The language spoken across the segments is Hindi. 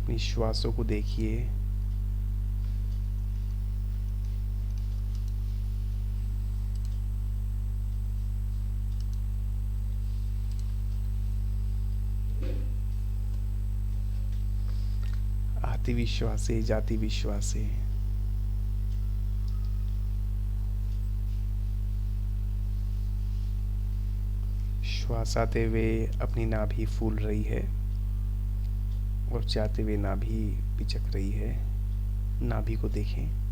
अपनी श्वासों को देखिए। आती हुई श्वासें, जाती हुई श्वासें। श्वास आते हुए अपनी नाभि फूल रही है और जाते हुए नाभि पिचक रही है। नाभि को देखें।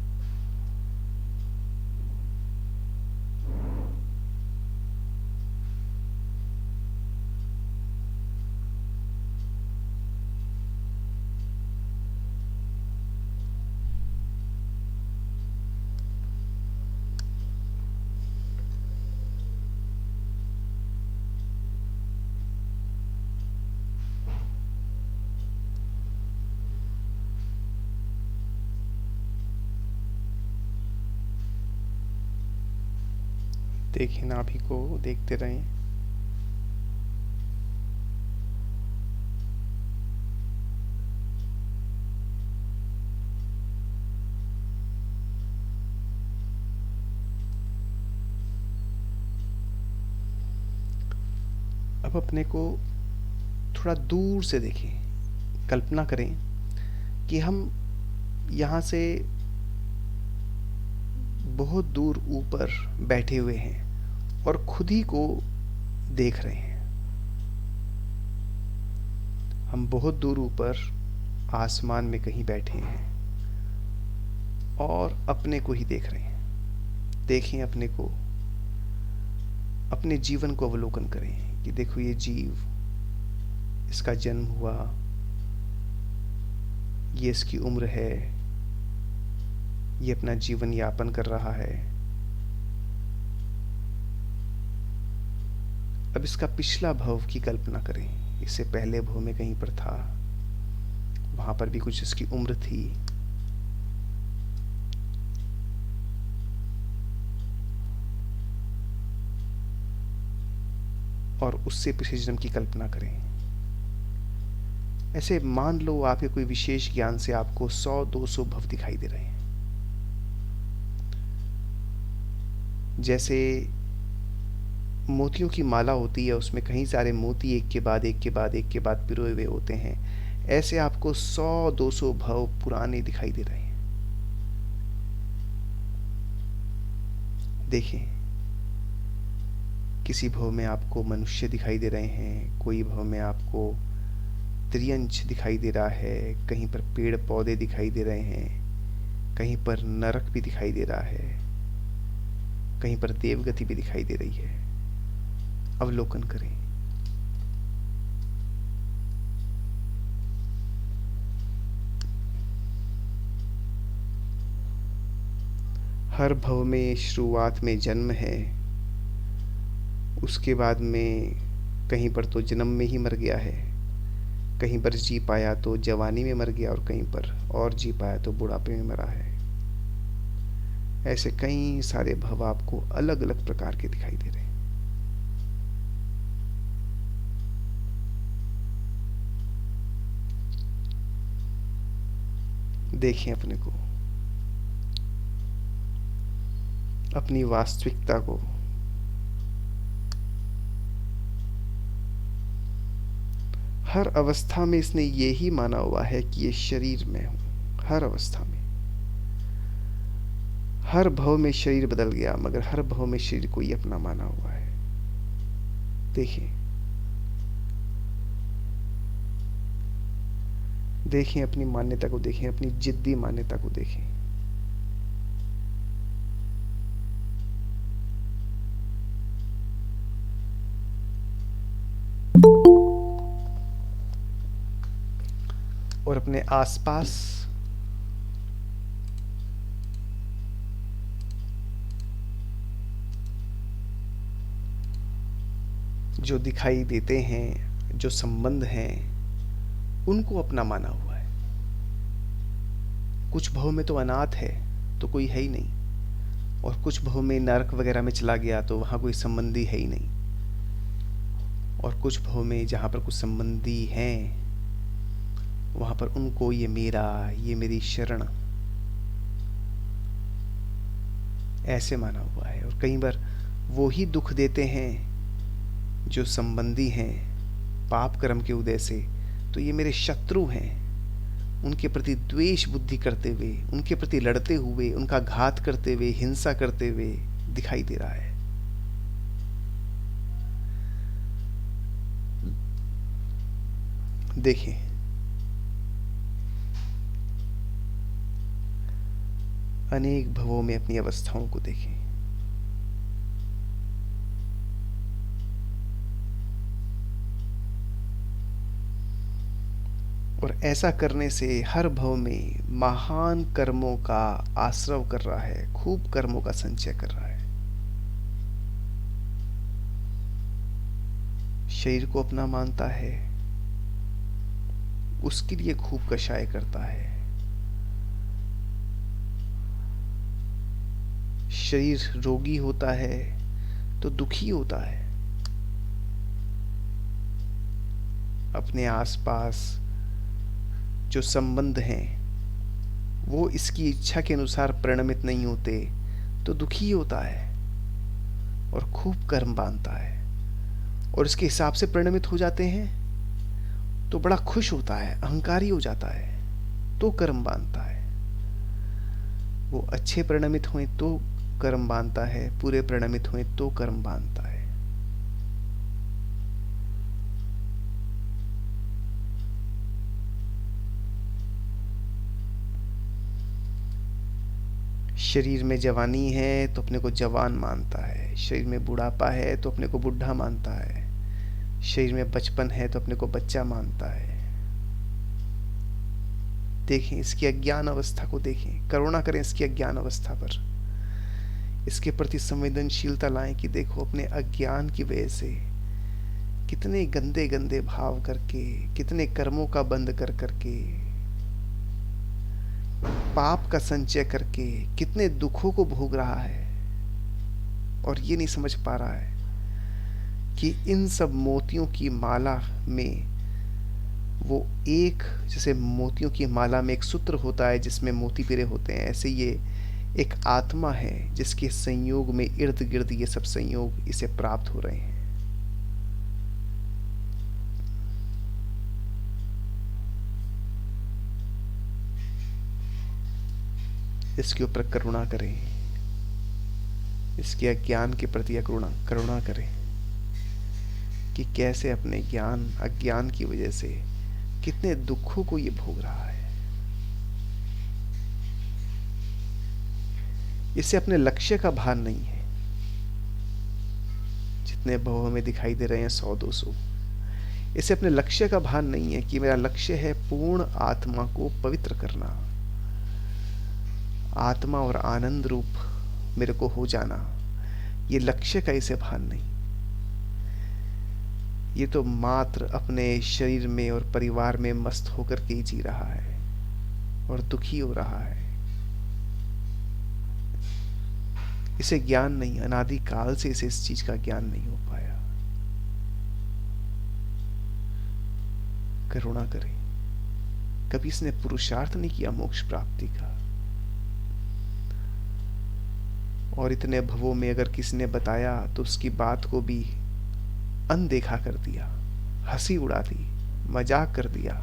देखें, नाभि को देखते रहें। अब अपने को थोड़ा दूर से देखें। कल्पना करें कि हम यहाँ से बहुत दूर ऊपर बैठे हुए हैं और खुद ही को देख रहे हैं। हम बहुत दूर ऊपर आसमान में कहीं बैठे हैं और अपने को ही देख रहे हैं। देखें अपने को, अपने जीवन को अवलोकन करें कि देखो ये जीव, इसका जन्म हुआ, ये इसकी उम्र है, ये अपना जीवन यापन कर रहा है। अब इसका पिछला भव की कल्पना करें। इससे पहले भव में कहीं पर था, वहां पर भी कुछ इसकी उम्र थी। और उससे पिछले जन्म की कल्पना करें। ऐसे मान लो आपके कोई विशेष ज्ञान से आपको 100-200 भव दिखाई दे रहे हैं। जैसे मोतियों की माला होती है, उसमें कई सारे मोती एक के बाद एक के बाद एक के बाद पिरोए हुए होते हैं। ऐसे आपको 100-200 भव पुराने दिखाई दे रहे हैं। देखें, किसी भव में आपको मनुष्य दिखाई दे रहे हैं, कोई भव में आपको त्रियंच दिखाई दे रहा है, कहीं पर पेड़ पौधे दिखाई दे रहे हैं, कहीं पर नरक भी दिखाई दे रहा है, कहीं पर देवगति भी दिखाई दे रही है। अवलोकन करें। हर भव में शुरुआत में जन्म है, उसके बाद में कहीं पर तो जन्म में ही मर गया है, कहीं पर जी पाया तो जवानी में मर गया और कहीं पर और जी पाया तो बुढ़ापे में मरा है। ऐसे कई सारे भव आपको अलग अलग प्रकार के दिखाई दे रहे हैं। देखें अपने को, अपनी वास्तविकता को। हर अवस्था में इसने ये ही माना हुआ है कि ये शरीर में हूं। हर अवस्था में, हर भव में शरीर बदल गया, मगर हर भव में शरीर को ही अपना माना हुआ है। देखिए, देखें अपनी मान्यता को, देखें अपनी जिद्दी मान्यता को, देखें। और अपने आसपास जो दिखाई देते हैं, जो संबंध हैं, उनको अपना माना हुआ है। कुछ भव में तो अनाथ है, तो कोई है ही नहीं, और कुछ भव में नरक वगैरह में चला गया तो वहां कोई संबंधी है ही नहीं, और कुछ भव में जहां पर कुछ संबंधी हैं वहां पर उनको ये मेरा, ये मेरी शरण ऐसे माना हुआ है। और कई बार वो ही दुख देते हैं जो संबंधी हैं पाप कर्म के उदय से, तो ये मेरे शत्रु हैं, उनके प्रति द्वेष बुद्धि करते हुए, उनके प्रति लड़ते हुए, उनका घात करते हुए, हिंसा करते हुए दिखाई दे रहा है। देखें, अनेक भवों में अपनी अवस्थाओं को देखें। और ऐसा करने से हर भव में महान कर्मों का आश्रव कर रहा है, खूब कर्मों का संचय कर रहा है। शरीर को अपना मानता है, उसके लिए खूब कषाय करता है। शरीर रोगी होता है तो दुखी होता है। अपने आसपास जो संबंध हैं वो इसकी इच्छा के अनुसार परिणमित नहीं होते तो दुखी होता है और खूब कर्म बांधता है। और इसके हिसाब से परिणमित हो जाते हैं तो बड़ा खुश होता है, अहंकारी हो जाता है, तो कर्म बांधता है। वो अच्छे परिणमित हुए तो कर्म बांधता है, पूरे परिणमित हुए तो कर्म बांधता है। शरीर में जवानी है तो अपने को जवान मानता है, शरीर में बुढ़ापा है तो अपने को बुढ़ा मानता है, शरीर में बचपन है तो अपने को बच्चा मानता है। देखें इसकी अज्ञान अवस्था को, देखें, करुणा करें इसकी अज्ञान अवस्था पर, इसके प्रति संवेदनशीलता लाएं कि देखो अपने अज्ञान की वजह से कितने गंदे गंदे भाव करके, कितने कर्मों का बंध कर करके, पाप का संचय करके कितने दुखों को भोग रहा है। और ये नहीं समझ पा रहा है कि इन सब मोतियों की माला में वो एक, जैसे मोतियों की माला में एक सूत्र होता है जिसमें मोती पिरे होते हैं, ऐसे ये एक आत्मा है जिसके संयोग में इर्द गिर्द ये सब संयोग इसे प्राप्त हो रहे हैं। इसके ऊपर करुणा करें, इसके अज्ञान के प्रति करुणा करें कि कैसे अपने ज्ञान अज्ञान की वजह से कितने दुखों को ये भोग रहा है। इसे अपने लक्ष्य का भान नहीं है। जितने भवों में दिखाई दे रहे हैं 100-200, इसे अपने लक्ष्य का भान नहीं है कि मेरा लक्ष्य है पूर्ण आत्मा को पवित्र करना, आत्मा और आनंद रूप मेरे को हो जाना। ये लक्ष्य का इसे भान नहीं। ये तो मात्र अपने शरीर में और परिवार में मस्त होकर के ही जी रहा है और दुखी हो रहा है। इसे ज्ञान नहीं, अनादि काल से इसे इस चीज का ज्ञान नहीं हो पाया। करुणा करें, कभी इसने पुरुषार्थ नहीं किया मोक्ष प्राप्ति का। और इतने भवों में अगर किसी ने बताया तो उसकी बात को भी अनदेखा कर दिया, हंसी उड़ा दी, मजाक कर दिया।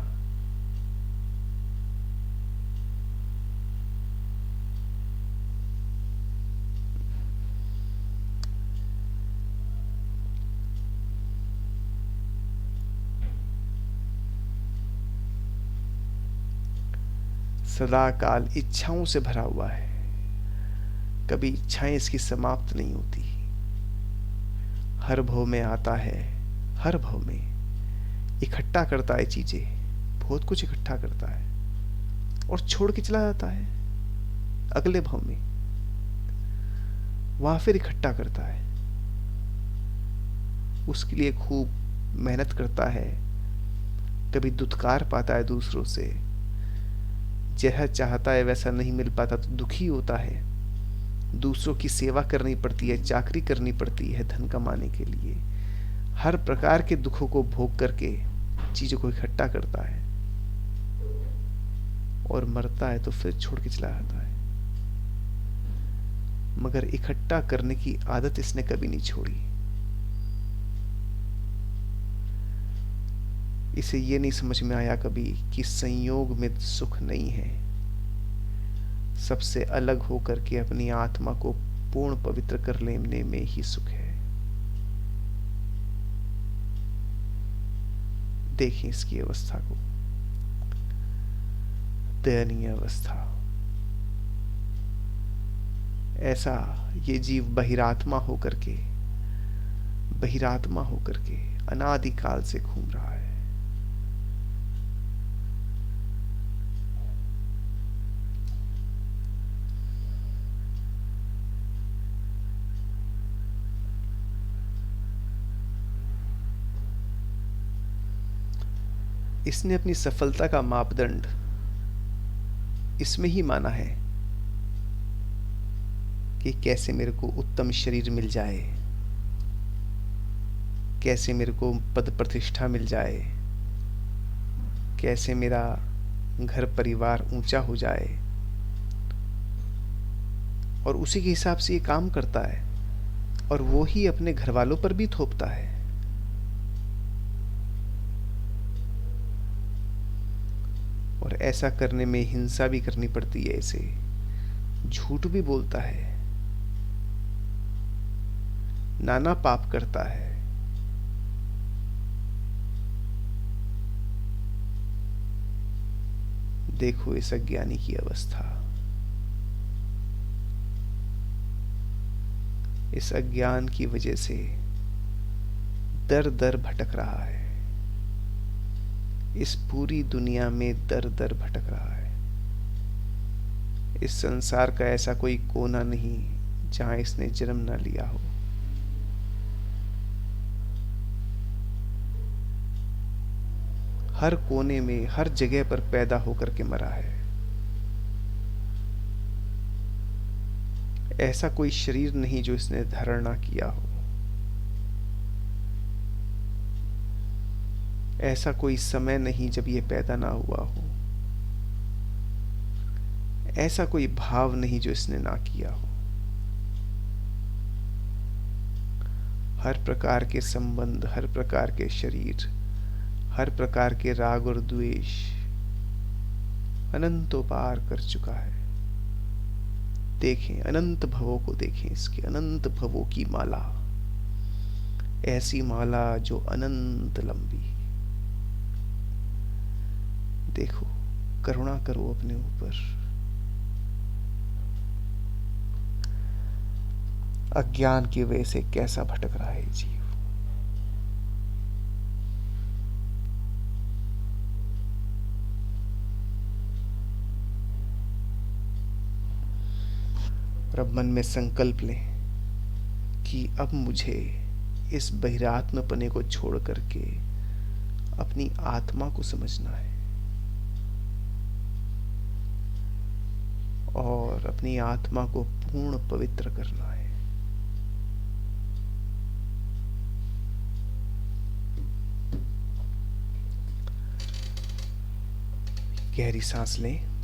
सदा काल इच्छाओं से भरा हुआ है, कभी इच्छाएं इसकी समाप्त नहीं होती। हर भव में आता है, हर भव में इकट्ठा करता है चीजें, बहुत कुछ इकट्ठा करता है और छोड़ के चला जाता है अगले भव में, वहां फिर इकट्ठा करता है। उसके लिए खूब मेहनत करता है, कभी दुत्कार पाता है दूसरों से, जैसा चाहता है वैसा नहीं मिल पाता तो दुखी होता है, दूसरों की सेवा करनी पड़ती है, चाकरी करनी पड़ती है धन कमाने के लिए। हर प्रकार के दुखों को भोग करके चीजों को इकट्ठा करता है। और मरता है तो फिर छोड़ के चला जाता है, मगर इकट्ठा करने की आदत इसने कभी नहीं छोड़ी। इसे ये नहीं समझ में आया कभी कि संयोग में सुख नहीं है, सबसे अलग होकर के अपनी आत्मा को पूर्ण पवित्र कर लेने में ही सुख है। देखें इसकी अवस्था को, दयनीय अवस्था। ऐसा ये जीव बहिरात्मा होकर के अनादिकाल से घूम रहा है। इसने अपनी सफलता का मापदंड इसमें ही माना है कि कैसे मेरे को उत्तम शरीर मिल जाए, कैसे मेरे को पद प्रतिष्ठा मिल जाए, कैसे मेरा घर परिवार ऊंचा हो जाए, और उसी के हिसाब से ये काम करता है और वो ही अपने घर वालों पर भी थोपता है। और ऐसा करने में हिंसा भी करनी पड़ती है इसे, झूठ भी बोलता है, नाना पाप करता है। देखो इस अज्ञानी की अवस्था, इस अज्ञान की वजह से दर दर भटक रहा है, इस पूरी दुनिया में दर दर भटक रहा है। इस संसार का ऐसा कोई कोना नहीं जहां इसने जन्म न लिया हो। हर कोने में, हर जगह पर पैदा होकर के मरा है। ऐसा कोई शरीर नहीं जो इसने धारण ना किया हो, ऐसा कोई समय नहीं जब ये पैदा ना हुआ हो, ऐसा कोई भाव नहीं जो इसने ना किया हो। हर प्रकार के संबंध, हर प्रकार के शरीर, हर प्रकार के राग और द्वेष अनंतों पार कर चुका है। देखें अनंत भवों को, देखें इसके अनंत भवों की माला, ऐसी माला जो अनंत लंबी। देखो, करुणा करो अपने ऊपर। अज्ञान की वजह से कैसा भटक रहा है जीव। और अब मन में संकल्प लें कि अब मुझे इस बहिरात्मपने को छोड़ करके अपनी आत्मा को समझना है और अपनी आत्मा को पूर्ण पवित्र करना है। गहरी सांस लें।